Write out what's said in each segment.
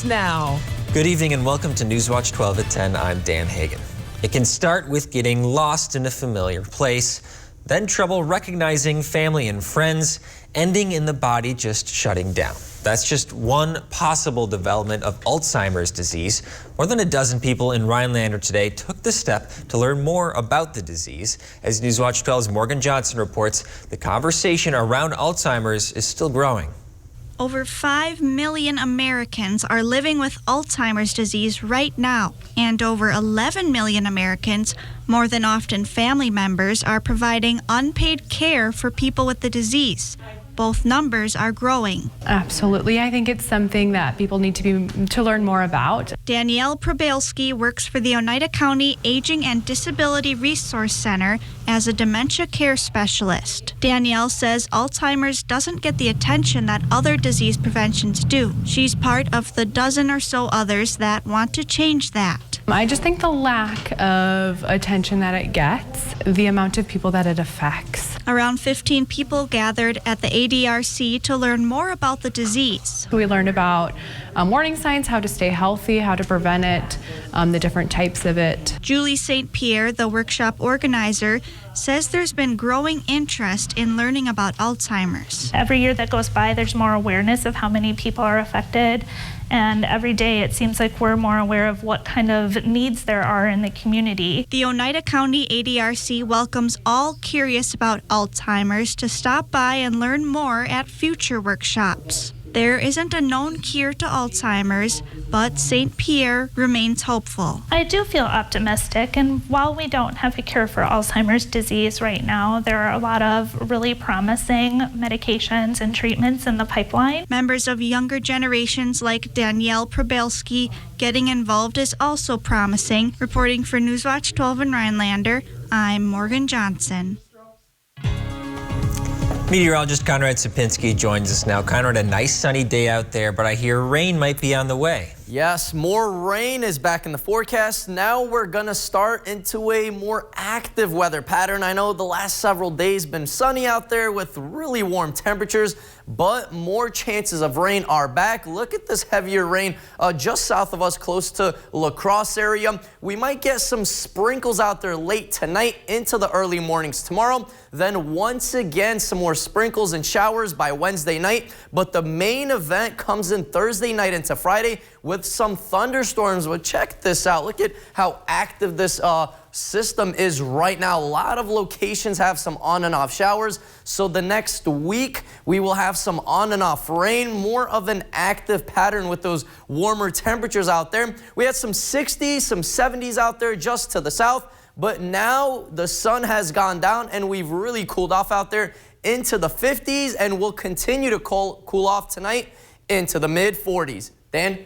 starts now. Good evening and welcome to Newswatch 12 at 10. I'm Dan Hagan. It can start with getting lost in a familiar place, then trouble recognizing family and friends, ending in the body just shutting down. That's just one possible development of Alzheimer's disease. More than a dozen people in Rhinelander today took the step to learn more about the disease. As Newswatch 12's Morgan Johnson reports, the conversation around Alzheimer's is still growing. Over 5 million Americans are living with Alzheimer's disease right now, and over 11 million Americans, more than often family members, are providing unpaid care for people with the disease. Both numbers are growing. Absolutely. I think it's something that people need to learn more about. Danielle Probalski works for the Oneida County Aging and Disability Resource Center as a dementia care specialist. Danielle says Alzheimer's doesn't get the attention that other disease preventions do. She's part of the dozen or so others that want to change that. I just think the lack of attention that it gets, the amount of people that it affects. Around 15 people gathered at the ADRC to learn more about the disease. We learned about warning signs, how to stay healthy, how to prevent it, the different types of it. Julie St. Pierre, the workshop organizer, says there's been growing interest in learning about Alzheimer's. Every year that goes by, there's more awareness of how many people are affected. And every day it seems like we're more aware of what kind of needs there are in the community. The Oneida County ADRC welcomes all curious about Alzheimer's to stop by and learn more at future workshops. There isn't a known cure to Alzheimer's, but St. Pierre remains hopeful. I do feel optimistic, and while we don't have a cure for Alzheimer's disease right now, there are a lot of really promising medications and treatments in the pipeline. Members of younger generations like Danielle Probalski getting involved is also promising. Reporting for Newswatch 12 in Rhinelander, I'm Morgan Johnson. Meteorologist Conrad Sipinski joins us now. Conrad, a nice sunny day out there, but I hear rain might be on the way. Yes, more rain is back in the forecast. Now we're going to start into a more active weather pattern. I know the last several days been sunny out there with really warm temperatures, but more chances of rain are back. Look at this heavier rain just south of us, close to La Crosse area. We might get some sprinkles out there late tonight into the early mornings tomorrow. Then once again, some more sprinkles and showers by Wednesday night. But the main event comes in Thursday night into Friday with some thunderstorms. But check this out. Look at how active this system is right now. A lot of locations have some on and off showers. So the next week, we will have some on and off rain, more of an active pattern with those warmer temperatures out there. We had some 60s, some 70s out there just to the south. But now the sun has gone down and we've really cooled off out there into the 50s, and we'll continue to cool off tonight into the mid 40s. Dan?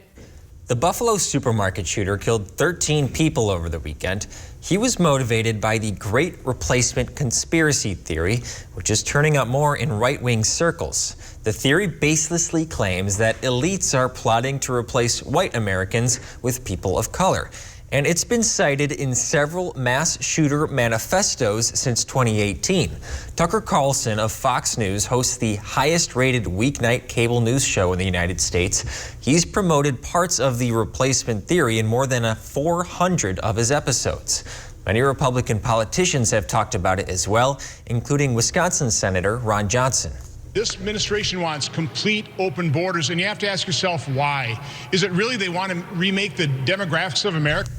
The Buffalo supermarket shooter killed 13 people over the weekend. He was motivated by the Great Replacement conspiracy theory, which is turning up more in right-wing circles. The theory baselessly claims that elites are plotting to replace white Americans with people of color. And it's been cited in several mass shooter manifestos since 2018. Tucker Carlson of Fox News hosts the highest-rated weeknight cable news show in the United States. He's promoted parts of the replacement theory in more than 400 of his episodes. Many Republican politicians have talked about it as well, including Wisconsin Senator Ron Johnson. This administration wants complete open borders, and you have to ask yourself why. Is it really they want to remake the demographics of America?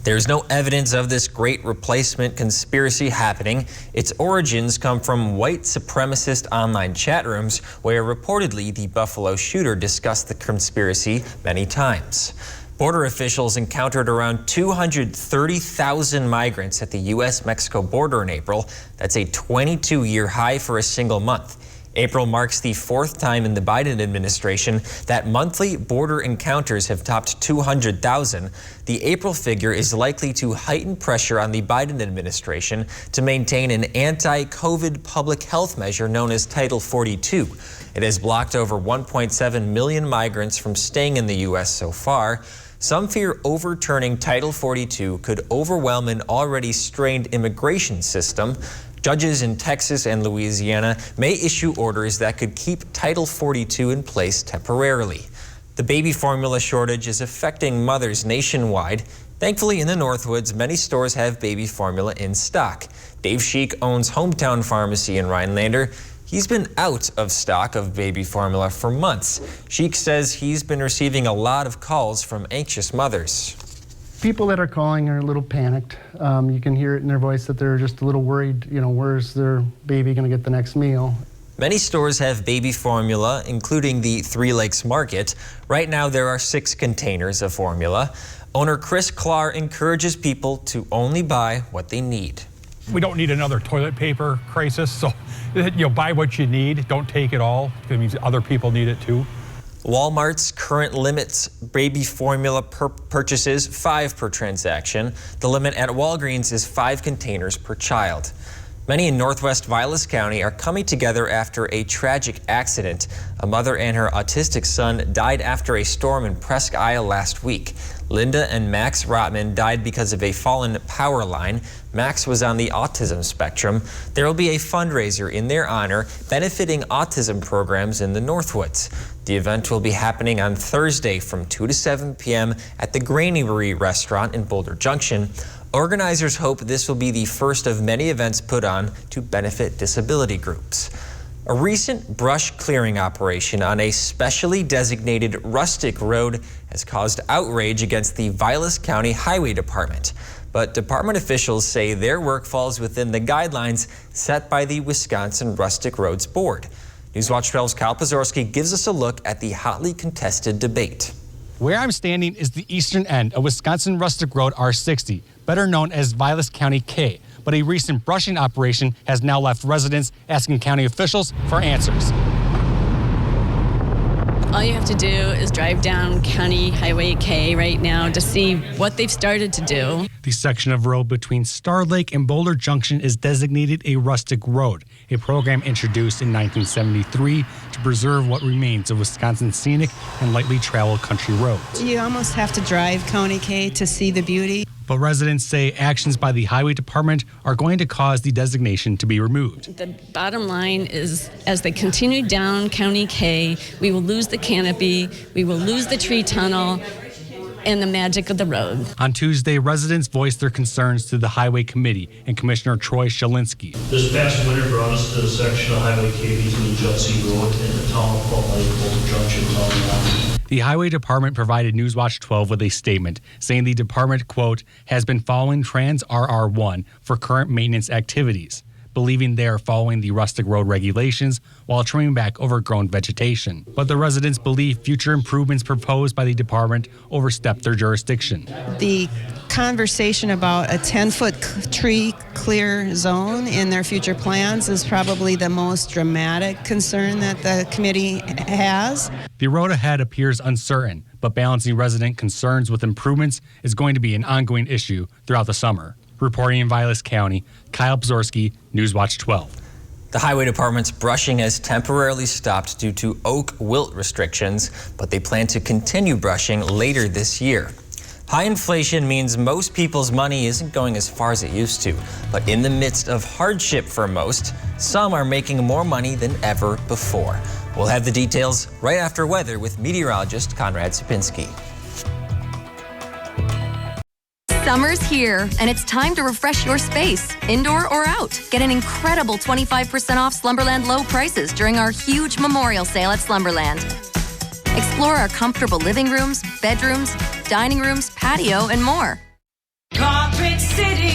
There's no evidence of this Great Replacement conspiracy happening. Its origins come from white supremacist online chat rooms where reportedly the Buffalo shooter discussed the conspiracy many times. Border officials encountered around 230,000 migrants at the U.S.-Mexico border in April. That's a 22-year high for a single month. April marks the fourth time in the Biden administration that monthly border encounters have topped 200,000. The April figure is likely to heighten pressure on the Biden administration to maintain an anti-COVID public health measure known as Title 42. It has blocked over 1.7 million migrants from staying in the U.S. so far. Some fear overturning Title 42 could overwhelm an already strained immigration system. Judges in Texas and Louisiana may issue orders that could keep Title 42 in place temporarily. The baby formula shortage is affecting mothers nationwide. Thankfully, in the Northwoods, many stores have baby formula in stock. Dave Sheik owns Hometown Pharmacy in Rhinelander. He's been out of stock of baby formula for months. Sheik says he's been receiving a lot of calls from anxious mothers. People that are calling are a little panicked. You can hear it in their voice that they're just a little worried, where's their baby going to get the next meal? Many stores have baby formula, including the Three Lakes Market. Right now, there are 6 containers of formula. Owner Chris Klar encourages people to only buy what they need. We don't need another toilet paper crisis, so buy what you need. Don't take it all. It means other people need it too. Walmart's current limits baby formula purchases 5 per transaction. The limit at Walgreens is 5 containers per child. Many in Northwest Vilas County are coming together after a tragic accident. A mother and her autistic son died after a storm in Presque Isle last week. Linda and Max Rotman died because of a fallen power line. Max was on the autism spectrum. There will be a fundraiser in their honor benefiting autism programs in the Northwoods. The event will be happening on Thursday from 2 to 7 p.m. at the Granary Restaurant in Boulder Junction. Organizers hope this will be the first of many events put on to benefit disability groups. A recent brush clearing operation on a specially designated Rustic Road has caused outrage against the Vilas County Highway Department. But department officials say their work falls within the guidelines set by the Wisconsin Rustic Roads Board. Newswatch 12's Kyle Pazorski gives us a look at the hotly contested debate. Where I'm standing is the eastern end of Wisconsin Rustic Road R60, better known as Vilas County K. But a recent brushing operation has now left residents asking county officials for answers. All you have to do is drive down County Highway K right now to see what they've started to do. The section of road between Star Lake and Boulder Junction is designated a rustic road, a program introduced in 1973 to preserve what remains of Wisconsin's scenic and lightly traveled country roads. You almost have to drive County K to see the beauty. But residents say actions by the Highway Department are going to cause the designation to be removed. The bottom line is, as they continue down County K, we will lose the canopy, we will lose the tree tunnel, and the magic of the road. On Tuesday, residents voiced their concerns to the Highway Committee and Commissioner Troy Shalinski. This past winter brought us to the section of Highway K between Judsey Road and the town of Fall Lake, Boulder Junction, County. The Highway Department provided Newswatch 12 with a statement saying the department, quote, has been following Trans RR1 for current maintenance activities, believing they are following the Rustic Road regulations while trimming back overgrown vegetation. But the residents believe future improvements proposed by the department overstep their jurisdiction. The conversation about a 10-foot tree clear zone in their future plans is probably the most dramatic concern that the committee has. The road ahead appears uncertain, but balancing resident concerns with improvements is going to be an ongoing issue throughout the summer. Reporting in Vilas County, Kyle Pazorski, Newswatch 12. The Highway Department's brushing has temporarily stopped due to oak wilt restrictions, but they plan to continue brushing later this year. High inflation means most people's money isn't going as far as it used to, but in the midst of hardship for most, some are making more money than ever before. We'll have the details right after weather with meteorologist Conrad Sipinski. Summer's here, and it's time to refresh your space, indoor or out. Get an incredible 25% off Slumberland low prices during our huge memorial sale at Slumberland. Explore our comfortable living rooms, bedrooms, dining rooms, patio, and more. Carpet City.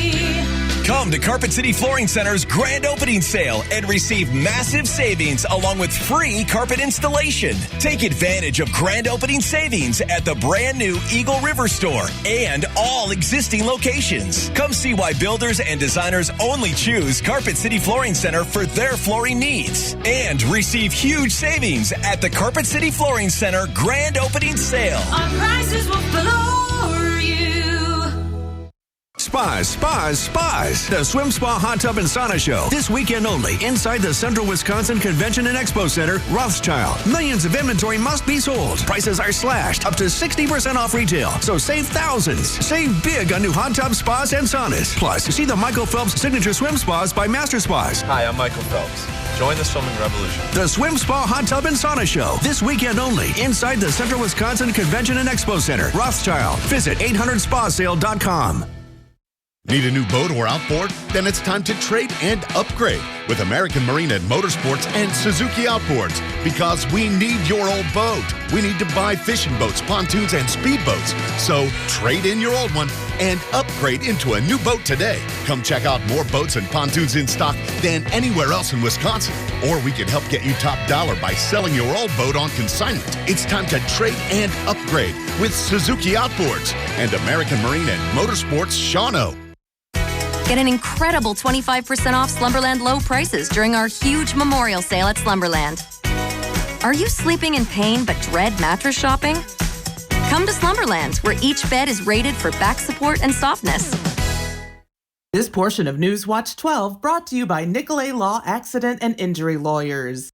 Come to Carpet City Flooring Center's grand opening sale and receive massive savings along with free carpet installation. Take advantage of grand opening savings at the brand new Eagle River store and all existing locations. Come see why builders and designers only choose Carpet City Flooring Center for their flooring needs. And receive huge savings at the Carpet City Flooring Center grand opening sale. Our prices will floor you. Spas. The Swim Spa Hot Tub and Sauna Show. This weekend only inside the Central Wisconsin Convention and Expo Center, Rothschild. Millions of inventory must be sold. Prices are slashed up to 60% off retail. So save thousands. Save big on new hot tub spas and saunas. Plus, see the Michael Phelps Signature Swim Spas by Master Spas. Hi, I'm Michael Phelps. Join the swimming revolution. The Swim Spa Hot Tub and Sauna Show. This weekend only inside the Central Wisconsin Convention and Expo Center. Rothschild. Visit 800spasale.com. Need a new boat or outboard? Then it's time to trade and upgrade with American Marine and Motorsports and Suzuki Outboards, because we need your old boat. We need to buy fishing boats, pontoons, and speedboats. So trade in your old one and upgrade into a new boat today. Come check out more boats and pontoons in stock than anywhere else in Wisconsin. Or we can help get you top dollar by selling your old boat on consignment. It's time to trade and upgrade with Suzuki Outboards and American Marine and Motorsports Shawano. Get an incredible 25% off Slumberland low prices during our huge memorial sale at Slumberland. Are you sleeping in pain but dread mattress shopping? Come to Slumberland, where each bed is rated for back support and softness. This portion of Newswatch 12 brought to you by Nicolay Law Accident and Injury Lawyers.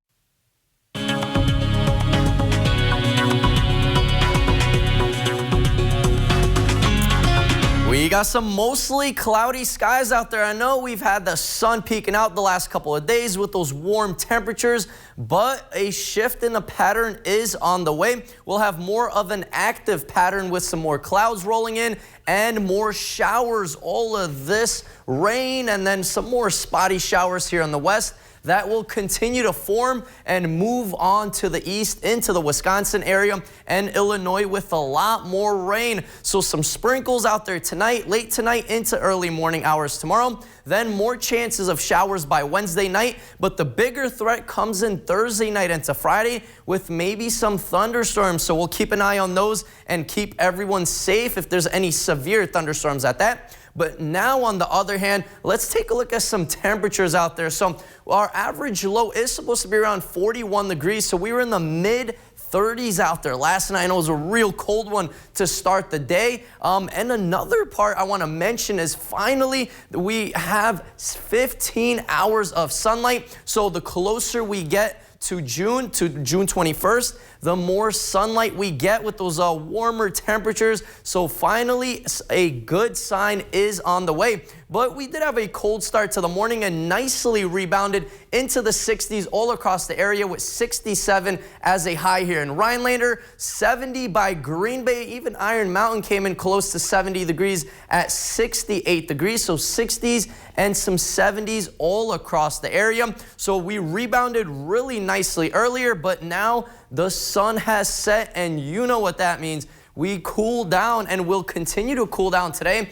We got some mostly cloudy skies out there. I know we've had the sun peeking out the last couple of days with those warm temperatures, but a shift in the pattern is on the way. We'll have more of an active pattern with some more clouds rolling in and more showers. All of this rain and then some more spotty showers here in the west that will continue to form and move on to the east into the Wisconsin area and Illinois with a lot more rain. So some sprinkles out there tonight, late tonight into early morning hours tomorrow. Then more chances of showers by Wednesday night. But the bigger threat comes in Thursday night into Friday with maybe some thunderstorms. So we'll keep an eye on those and keep everyone safe if there's any severe thunderstorms at that. But now, on the other hand, let's take a look at some temperatures out there. So our average low is supposed to be around 41 degrees. So we were in the mid 30s out there last night. I know it was a real cold one to start the day. And another part I want to mention is finally we have 15 hours of sunlight. So the closer we get to June 21st, the more sunlight we get with those warmer temperatures. So finally, a good sign is on the way. But we did have a cold start to the morning and nicely rebounded into the 60s all across the area with 67 as a high here in Rhinelander, 70 by Green Bay. Even Iron Mountain came in close to 70 degrees at 68 degrees. So 60s and some 70s all across the area. So we rebounded really nicely earlier, but now the sun has set, and you know what that means. We cool down and will continue to cool down today,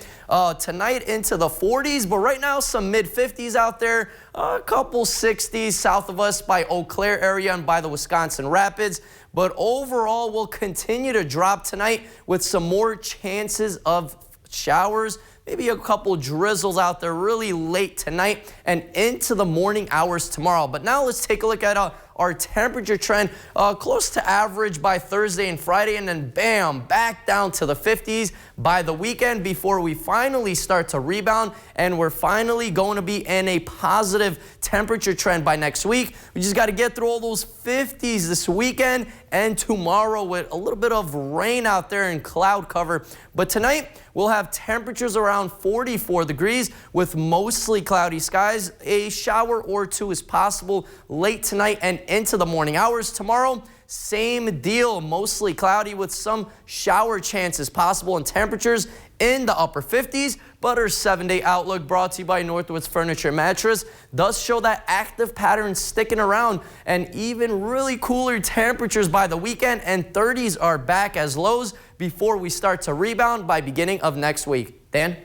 tonight into the 40s, but right now some mid 50s out there, a couple 60s south of us by Eau Claire area and by the Wisconsin Rapids. But overall, we'll continue to drop tonight with some more chances of showers, maybe a couple drizzles out there really late tonight and into the morning hours tomorrow. But now let's take a look at our temperature trend, close to average by Thursday and Friday, and then bam, back down to the 50s by the weekend before we finally start to rebound, and we're finally going to be in a positive temperature trend by next week. We just got to get through all those 50s this weekend and tomorrow with a little bit of rain out there and cloud cover. But tonight, we'll have temperatures around 44 degrees with mostly cloudy skies. A shower or two is possible late tonight and into the morning hours. Tomorrow, same deal, mostly cloudy with some shower chances possible and temperatures in the upper 50s. But our 7-day outlook, brought to you by Northwoods Furniture Mattress, does show that active pattern sticking around and even really cooler temperatures by the weekend, and 30s are back as lows before we start to rebound by beginning of next week. Dan?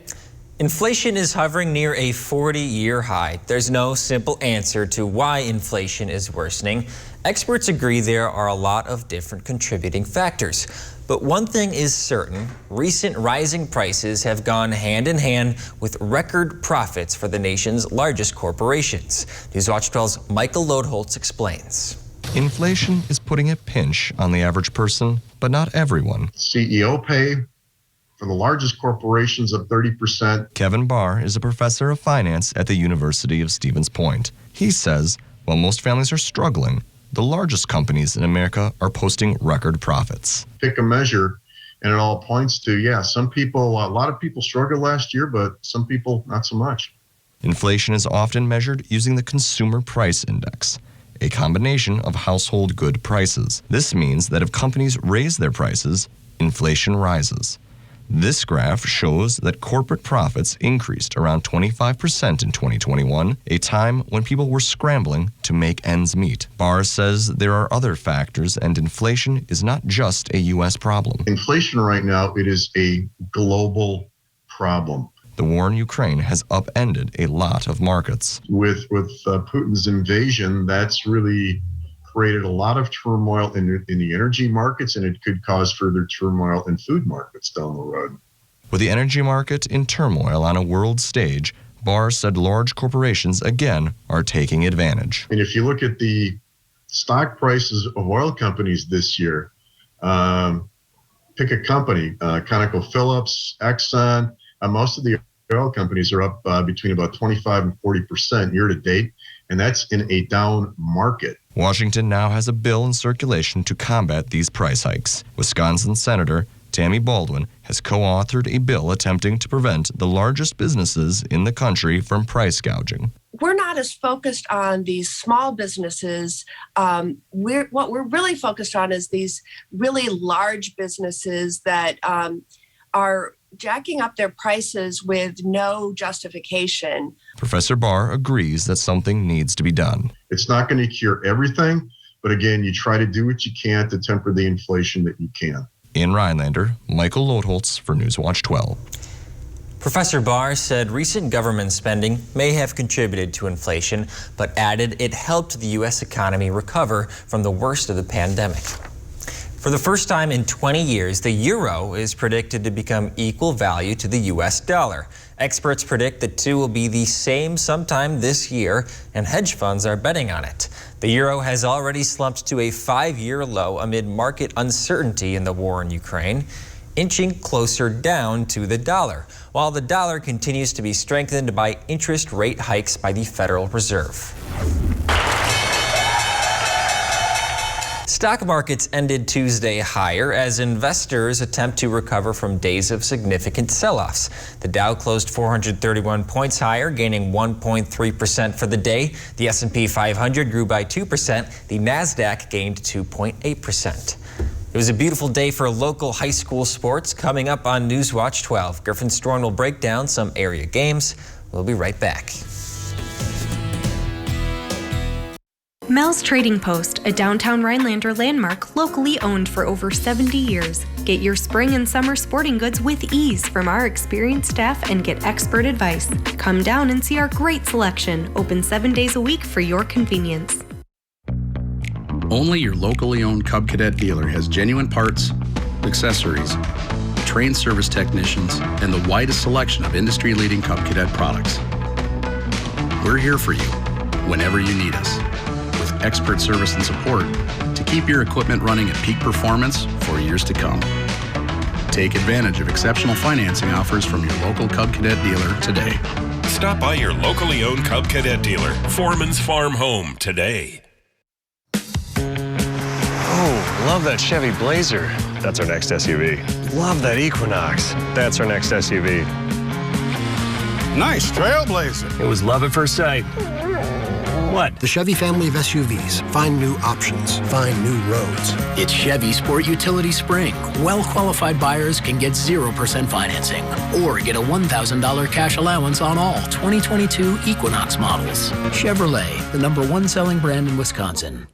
Inflation is hovering near a 40-year high. There's no simple answer to why inflation is worsening. Experts agree there are a lot of different contributing factors. But one thing is certain, recent rising prices have gone hand in hand with record profits for the nation's largest corporations. Newswatch 12's Michael Lodeholtz explains. Inflation is putting a pinch on the average person, but not everyone. CEO pay for the largest corporations of 30%. Kevin Barr is a professor of finance at the University of Stevens Point. He says, while most families are struggling, the largest companies in America are posting record profits. Pick a measure, and it all points to, a lot of people struggled last year, but some people not so much. Inflation is often measured using the Consumer Price Index, a combination of household good prices. This means that if companies raise their prices, inflation rises. This graph shows that corporate profits increased around 25% in 2021, a time when people were scrambling to make ends meet. Barr says there are other factors, and inflation is not just a U.S. problem. Inflation right now, it is a global problem. The war in Ukraine has upended a lot of markets. With Putin's invasion, that's really created a lot of turmoil in the energy markets, and it could cause further turmoil in food markets down the road. With the energy market in turmoil on a world stage, Barr said large corporations again are taking advantage. And if you look at the stock prices of oil companies this year, pick a company, ConocoPhillips, Exxon, most of the oil companies are up between about 25 and 40% year to date, and that's in a down market. Washington now has a bill in circulation to combat these price hikes. Wisconsin Senator Tammy Baldwin has co-authored a bill attempting to prevent the largest businesses in the country from price gouging. We're not as focused on these small businesses. What we're really focused on is these really large businesses that are jacking up their prices with no justification. Professor Barr agrees that something needs to be done. It's not going to cure everything, but again, you try to do what you can to temper the inflation that you can. In Rhinelander, Michael Lodholtz for Newswatch 12. Professor Barr said recent government spending may have contributed to inflation, but added it helped the U.S. economy recover from the worst of the pandemic. For the first time in 20 years, the euro is predicted to become equal value to the U.S. dollar. Experts predict the two will be the same sometime this year, and hedge funds are betting on it. The euro has already slumped to a 5-year low amid market uncertainty in the war in Ukraine, inching closer down to the dollar, while the dollar continues to be strengthened by interest rate hikes by the Federal Reserve. Stock markets ended Tuesday higher as investors attempt to recover from days of significant sell-offs. The Dow closed 431 points higher, gaining 1.3% for the day. The S&P 500 grew by 2%. The Nasdaq gained 2.8%. It was a beautiful day for local high school sports. Coming up on Newswatch 12, Griffin Storn will break down some area games. We'll be right back. Mel's Trading Post, a downtown Rhinelander landmark locally owned for over 70 years. Get your spring and summer sporting goods with ease from our experienced staff and get expert advice. Come down and see our great selection, open 7 days a week for your convenience. Only your locally owned Cub Cadet dealer has genuine parts, accessories, trained service technicians, and the widest selection of industry-leading Cub Cadet products. We're here for you whenever you need us, with expert service and support to keep your equipment running at peak performance for years to come. Take advantage of exceptional financing offers from your local Cub Cadet dealer today. Stop by your locally owned Cub Cadet dealer, Foreman's Farm Home, today. Oh, love that Chevy Blazer. That's our next SUV. Love that Equinox. That's our next SUV. Nice Trailblazer. It was love at first sight. What? The Chevy family of SUVs. Find new options. Find new roads. It's Chevy Sport Utility Spring. Well-qualified buyers can get 0% financing or get a $1,000 cash allowance on all 2022 Equinox models. Chevrolet, the #1 selling brand in Wisconsin.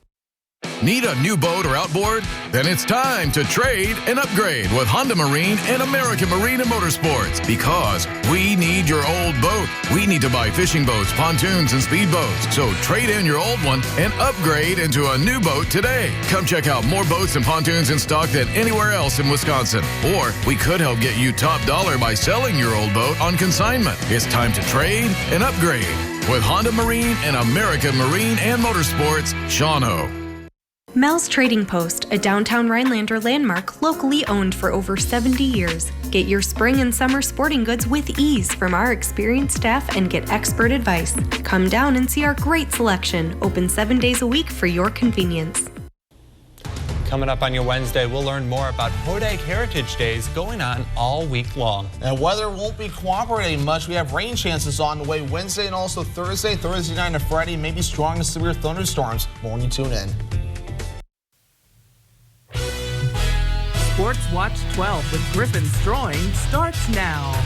Need a new boat or outboard? Then it's time to trade and upgrade with Honda Marine and American Marine and Motorsports, because we need your old boat. We need to buy fishing boats, pontoons, and speedboats. So trade in your old one and upgrade into a new boat today. Come check out more boats and pontoons in stock than anywhere else in Wisconsin. Or we could help get you top dollar by selling your old boat on consignment. It's time to trade and upgrade with Honda Marine and American Marine and Motorsports, Shawano. Mel's Trading Post, a downtown Rhinelander landmark locally owned for over 70 years. Get your spring and summer sporting goods with ease from our experienced staff and get expert advice. Come down and see our great selection, open 7 days a week for your convenience. Coming up on your Wednesday, we'll learn more about Hodag Heritage Days going on all week long. And weather won't be cooperating much. We have rain chances on the way Wednesday and also Thursday night and Friday, maybe strong to severe thunderstorms. More when you tune in. Sports Watch 12 with Griffin Stroing starts now.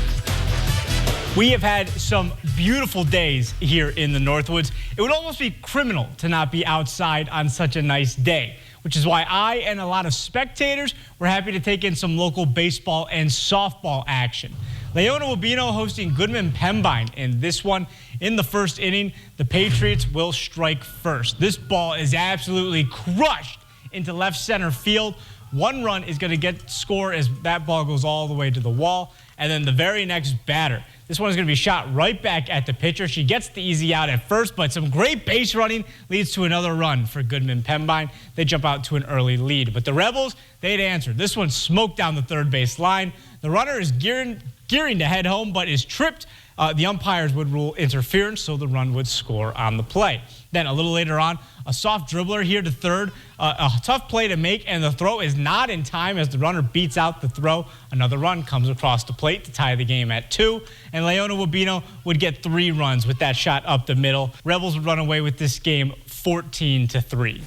We have had some beautiful days here in the Northwoods. It would almost be criminal to not be outside on such a nice day, which is why I and a lot of spectators were happy to take in some local baseball and softball action. Leona Wabino hosting Goodman Pembine in this one. In the first inning, the Patriots will strike first. This ball is absolutely crushed into left center field. One run is going to get score as that ball goes all the way to the wall. And then the very next batter, this one is going to be shot right back at the pitcher. She gets the easy out at first, but some great base running leads to another run for Goodman Pembine. They jump out to an early lead. But the Rebels, they'd answered. This one smoked down the third base line. The runner is gearing to head home, but is tripped. The umpires would rule interference, so the run would score on the play. Then a little later on, a soft dribbler here to third. A tough play to make, and the throw is not in time as the runner beats out the throw. Another run comes across the plate to tie the game at 2. And Leona Wabino would get 3 runs with that shot up the middle. Rebels would run away with this game 14-3.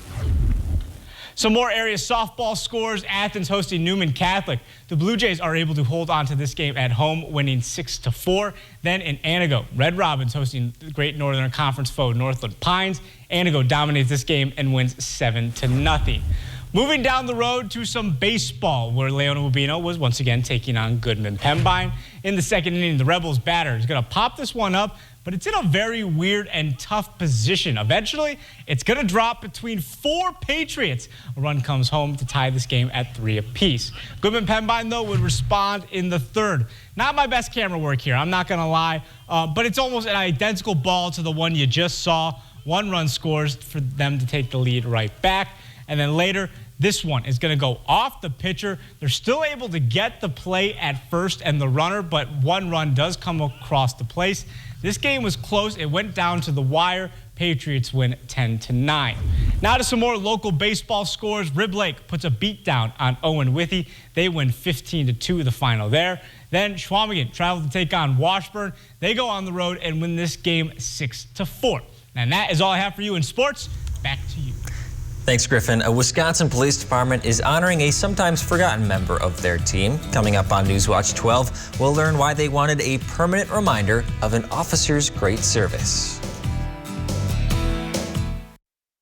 Some more area softball scores. Athens hosting Newman Catholic. The Blue Jays are able to hold on to this game at home, winning 6-4. Then in Antigo, Red Robins hosting the Great Northern Conference foe Northland Pines. Antigo dominates this game and wins 7-0. Moving down the road to some baseball, where Leona Wabino was once again taking on Goodman Pembine. In the second inning, the Rebels batter is going to pop this one up, but it's in a very weird and tough position. Eventually, it's going to drop between 4 Patriots. A run comes home to tie this game at 3 apiece. Goodman Pembine, though, would respond in the third. Not my best camera work here, I'm not going to lie, but it's almost an identical ball to the one you just saw. 1 run scores for them to take the lead right back. And then later, this one is going to go off the pitcher. They're still able to get the play at first and the runner, but 1 run does come across the place. This game was close. It went down to the wire. Patriots win 10-9. Now to some more local baseball scores. Rib Lake puts a beat down on Owen Withy. They win 15-2 the final there. Then Schwamigan traveled to take on Washburn. They go on the road and win this game 6-4. And that is all I have for you in sports. Back to you. Thanks, Griffin. A Wisconsin Police Department is honoring a sometimes forgotten member of their team. Coming up on Newswatch 12, we'll learn why they wanted a permanent reminder of an officer's great service.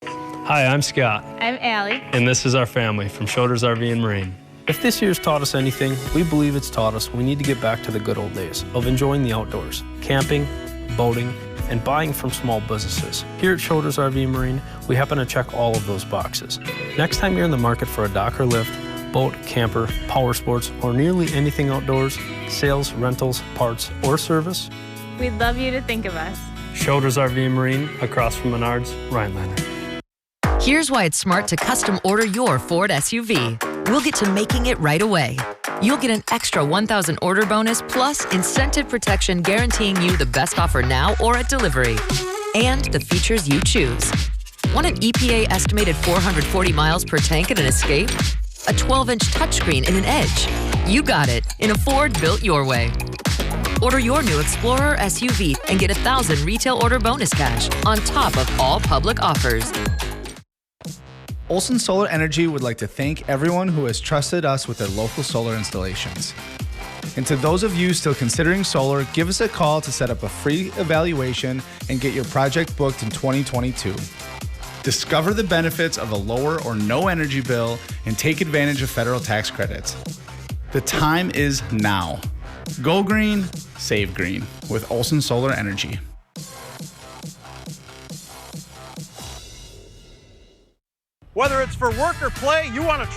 Hi, I'm Scott. I'm Allie. And this is our family from Shoulders RV and Marine. If this year's taught us anything, we believe it's taught us we need to get back to the good old days of enjoying the outdoors, camping, boating, and buying from small businesses. Here at Shoulders RV and Marine, we happen to check all of those boxes. Next time you're in the market for a dock or lift, boat, camper, power sports, or nearly anything outdoors, sales, rentals, parts, or service, we'd love you to think of us. Shoulders RV and Marine, across from Menards, Rhinelander. Here's why it's smart to custom order your Ford SUV. We'll get to making it right away. You'll get an extra $1,000 order bonus plus incentive protection guaranteeing you the best offer now or at delivery. And the features you choose. Want an EPA estimated 440 miles per tank in an Escape? A 12-inch touchscreen in an Edge? You got it in a Ford built your way. Order your new Explorer SUV and get $1,000 retail order bonus cash on top of all public offers. Olson Solar Energy would like to thank everyone who has trusted us with their local solar installations. And to those of you still considering solar, give us a call to set up a free evaluation and get your project booked in 2022. Discover the benefits of a lower or no energy bill and take advantage of federal tax credits. The time is now. Go green, save green with Olson Solar Energy. Whether it's for work or play, you want a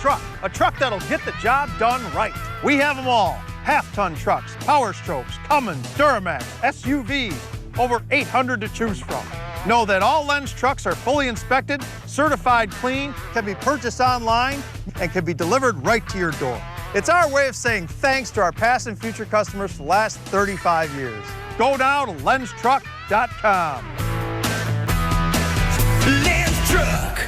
truck that'll get the job done right. We have them all. Half-ton trucks, Power Strokes, Cummins, Duramax, SUVs, over 800 to choose from. Know that all Lens trucks are fully inspected, certified clean, can be purchased online, and can be delivered right to your door. It's our way of saying thanks to our past and future customers for the last 35 years. Go now to lenstruck.com. Lens Truck.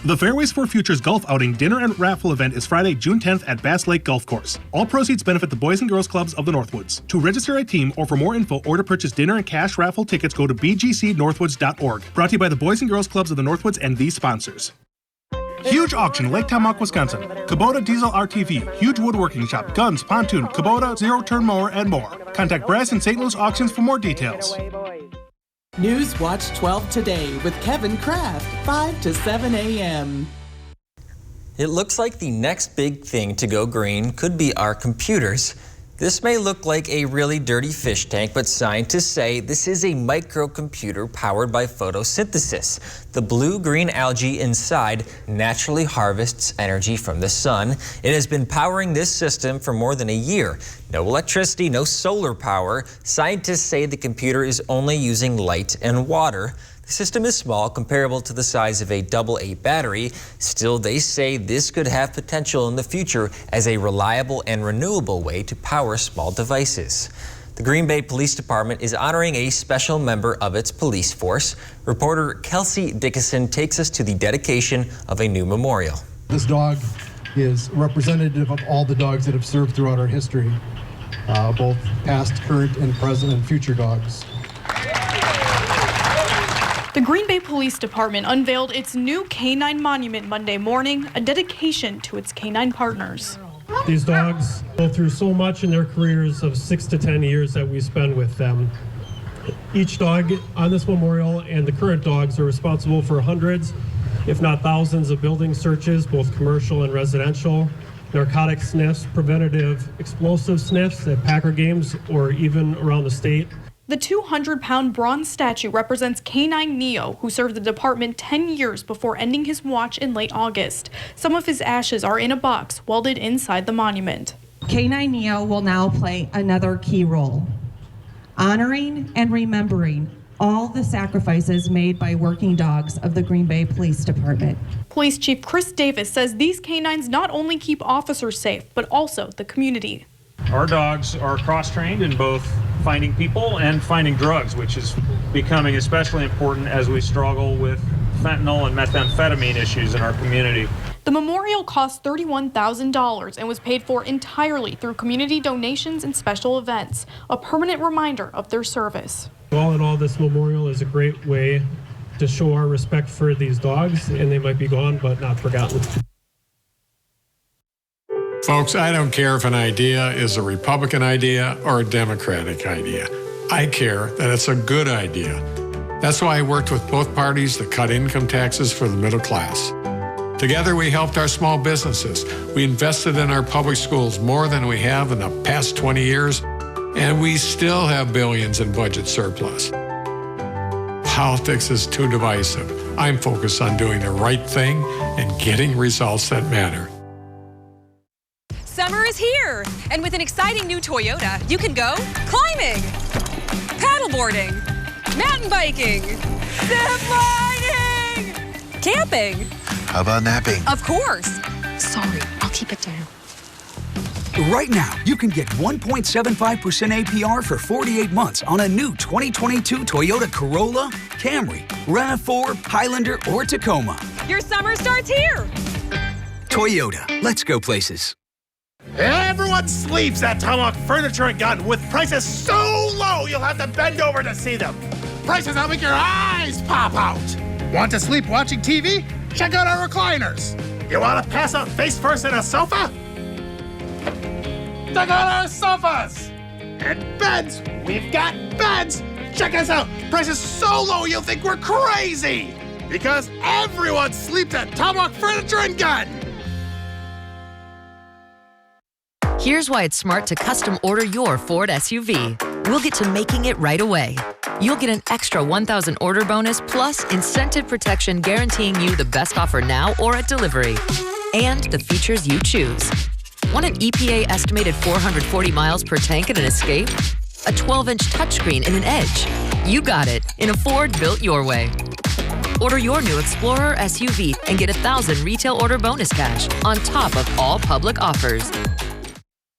The Fairways for Futures Golf Outing Dinner and Raffle event is Friday, June 10th at Bass Lake Golf Course. All proceeds benefit the Boys and Girls Clubs of the Northwoods. To register a team or for more info or to purchase dinner and cash raffle tickets, go to bgcnorthwoods.org. Brought to you by the Boys and Girls Clubs of the Northwoods and these sponsors. Huge auction, Lake Tomahawk, Wisconsin. Kubota Diesel RTV, huge woodworking shop, guns, pontoon, Kubota, zero-turn mower, and more. Contact Brass and St. Louis Auctions for more details. News Watch 12 today with Kevin Kraft, 5 to 7 a.m. It looks like the next big thing to go green could be our computers. This may look like a really dirty fish tank, but scientists say this is a microcomputer powered by photosynthesis. The blue-green algae inside naturally harvests energy from the sun. It has been powering this system for more than a year. No electricity, no solar power. Scientists say the computer is only using light and water. The system is small, comparable to the size of a AA battery. Still, they say this could have potential in the future as a reliable and renewable way to power small devices. The Green Bay Police Department is honoring a special member of its police force. Reporter Kelsey Dickinson takes us to the dedication of a new memorial. This dog is representative of all the dogs that have served throughout our history, both past, current, and present, and future dogs. The Green Bay Police Department unveiled its new K9 monument Monday morning, a dedication to its K9 partners. These dogs go through so much in their careers of 6 to 10 years that we spend with them. Each dog on this memorial and the current dogs are responsible for hundreds, if not thousands, of building searches, both commercial and residential, narcotic sniffs, preventative explosive sniffs at Packer games or even around the state. The 200-pound bronze statue represents K9 Neo, who served the department 10 years before ending his watch in late August. Some of his ashes are in a box welded inside the monument. K9 Neo will now play another key role, honoring and remembering all the sacrifices made by working dogs of the Green Bay Police Department. Police Chief Chris Davis says these canines not only keep officers safe, but also the community. Our dogs are cross-trained in both finding people and finding drugs, which is becoming especially important as we struggle with fentanyl and methamphetamine issues in our community. The memorial cost $31,000 and was paid for entirely through community donations and special events, a permanent reminder of their service. All in all, this memorial is a great way to show our respect for these dogs, and they might be gone but not forgotten. Folks, I don't care if an idea is a Republican idea or a Democratic idea. I care that it's a good idea. That's why I worked with both parties to cut income taxes for the middle class. Together, we helped our small businesses. We invested in our public schools more than we have in the past 20 years, and we still have billions in budget surplus. Politics is too divisive. I'm focused on doing the right thing and getting results that matter. Summer is here, and with an exciting new Toyota, you can go climbing, paddleboarding, mountain biking, zip lining, camping. How about napping? Of course. Sorry, I'll keep it down. Right now, you can get 1.75% APR for 48 months on a new 2022 Toyota Corolla, Camry, RAV4, Highlander, or Tacoma. Your summer starts here. Toyota, let's go places. Everyone sleeps at Tomahawk Furniture and Gun with prices so low you'll have to bend over to see them. Prices that'll make your eyes pop out. Want to sleep watching TV? Check out our recliners. You want to pass out face first in a sofa? Check out our sofas. And beds. We've got beds. Check us out. Prices so low you'll think we're crazy. Because everyone sleeps at Tomahawk Furniture and Gun. Here's why it's smart to custom order your Ford SUV. We'll get to making it right away. You'll get an extra 1,000 order bonus plus incentive protection guaranteeing you the best offer now or at delivery. And the features you choose. Want an EPA estimated 440 miles per tank in an Escape? A 12-inch touchscreen in an Edge? You got it in a Ford built your way. Order your new Explorer SUV and get 1,000 retail order bonus cash on top of all public offers.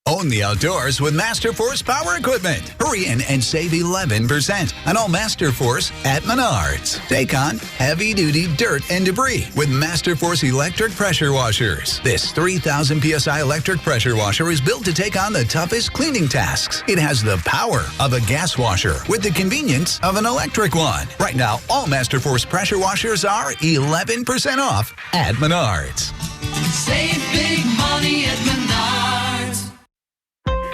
Own the outdoors with Masterforce Power Equipment. Hurry in and save 11% on all Masterforce at Menards. Take on heavy-duty dirt and debris with Masterforce electric pressure washers. This 3,000 PSI electric pressure washer is built to take on the toughest cleaning tasks. It has the power of a gas washer with the convenience of an electric one. Right now, all Masterforce pressure washers are 11% off at Menards. Save big money at Menards.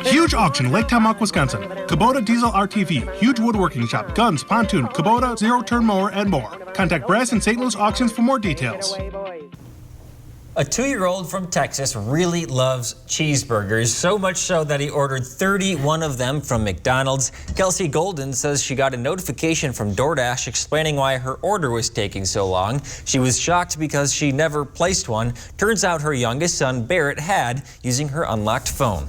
Huge auction, Lake Tamawk, Wisconsin. Kubota Diesel RTV, huge woodworking shop, guns, pontoon, Kubota, zero-turn mower, and more. Contact Brass and St. Louis Auctions for more details. A 2-year-old from Texas really loves cheeseburgers, so much so that he ordered 31 of them from McDonald's. Kelsey Golden says she got a notification from DoorDash explaining why her order was taking so long. She was shocked because she never placed one. Turns out her youngest son, Barrett, had, using her unlocked phone.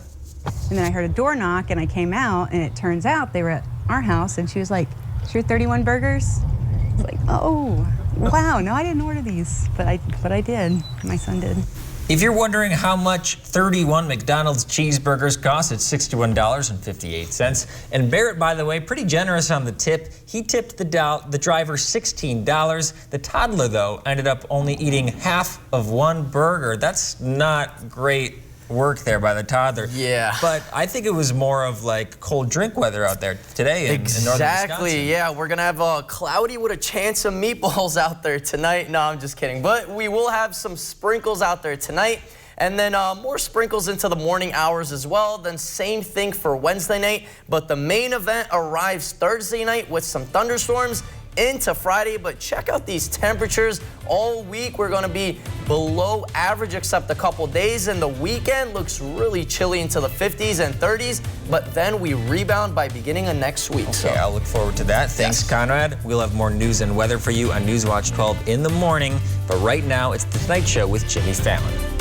And then I heard a door knock and I came out and it turns out they were at our house and she was like, "Sure, 31 burgers?" I was like, "Oh, wow, no, I didn't order these," but I did. My son did. If you're wondering how much 31 McDonald's cheeseburgers cost, it's $61.58. And Barrett, by the way, pretty generous on the tip. He tipped the driver $16. The toddler, though, ended up only eating half of one burger. That's not great work there by the toddler. Yeah. But I think it was more of like cold drink weather out there today in northern Wisconsin. Exactly, yeah. We're going to have a cloudy with a chance of meatballs out there tonight. No, I'm just kidding. But we will have some sprinkles out there tonight. And then more sprinkles into the morning hours as well. Then same thing for Wednesday night. But the main event arrives Thursday night with some thunderstorms into Friday, but check out these temperatures. All week we're going to be below average except a couple days, and the weekend looks really chilly into the 50s and 30s, but then we rebound by beginning of next week. Okay, I'll look forward to that. Thanks, Conrad. We'll have more news and weather for you on Newswatch 12 in the morning, but right now it's The Tonight Show with Jimmy Fallon.